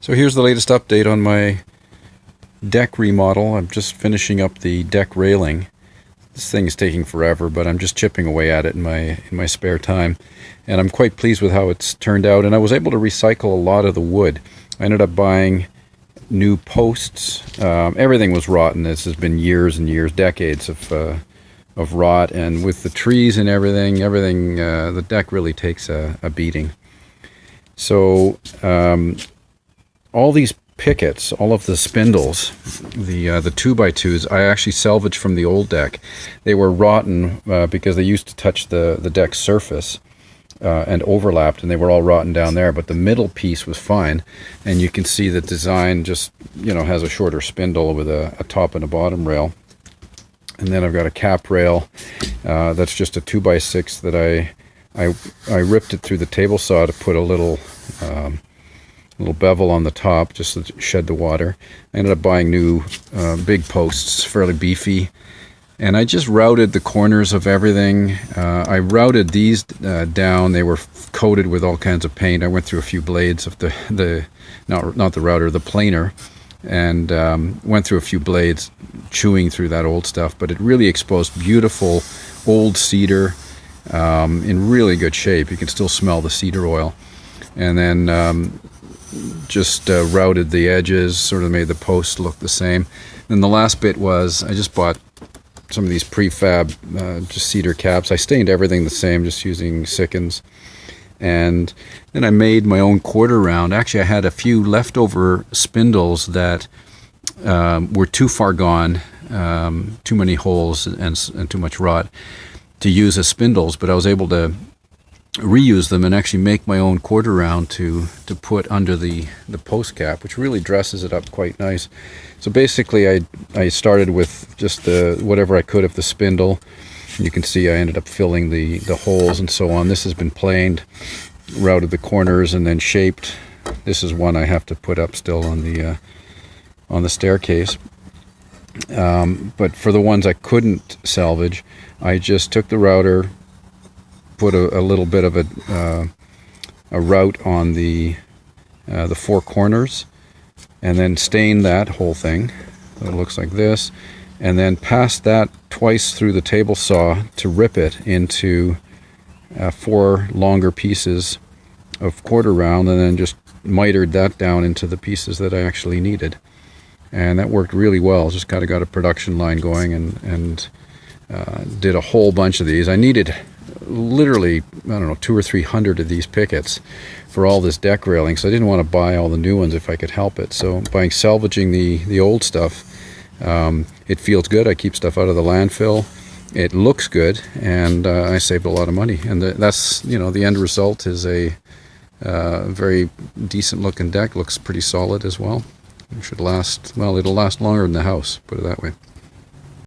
So here's the latest update on my deck remodel. I'm just finishing up the deck railing. This thing is taking forever, but I'm just chipping away at it in my spare time. And I'm quite pleased with how it's turned out. And I was able to recycle a lot of the wood. I ended up buying new posts. Everything was rotten. This has been years and years, decades of rot. And with the trees and everything, the deck really takes a beating. So all these pickets, all of the spindles, the 2x2s, I actually salvaged from the old deck. They were rotten because they used to touch the deck surface and overlapped, and they were all rotten down there. But the middle piece was fine, and you can see the design just has a shorter spindle with a top and a bottom rail. And then I've got a cap rail that's just a 2x6 that I ripped it through the table saw to put a little bevel on the top just to shed the water. I ended up buying new big posts, fairly beefy, and I just routed the corners of everything. I routed these down. They were coated with all kinds of paint. I went through a few blades of not the router, the planer, and went through a few blades chewing through that old stuff, but it really exposed beautiful old cedar in really good shape. You can still smell the cedar oil. And then just routed the edges, sort of made the posts look the same. Then the last bit was I just bought some of these prefab just cedar caps. I stained everything the same, just using Sikkens. And then I made my own quarter round. Actually, I had a few leftover spindles that were too far gone, too many holes and too much rot to use as spindles, but I was able to reuse them and actually make my own quarter round to put under the post cap, which really dresses it up quite nice. So basically I started with just whatever I could of the spindle. You can see I ended up filling the holes and so on. This has been planed, routed the corners, and then shaped. This is one I have to put up still on the staircase. But for the ones I couldn't salvage, I just took the router, put a little bit of a route on the four corners, and then stain that whole thing. So it looks like this, and then passed that twice through the table saw to rip it into 4 longer pieces of quarter round, and then just mitered that down into the pieces that I actually needed. And that worked really well. Just kind of got a production line going and did a whole bunch of these. I needed literally, 200 or 300 of these pickets for all this deck railing, so I didn't want to buy all the new ones if I could help it. So by salvaging the old stuff, it feels good. I keep stuff out of the landfill. It looks good, and I saved a lot of money. And that's the end result is a very decent looking deck. Looks pretty solid as well. It should last, well, it'll last longer than the house, put it that way.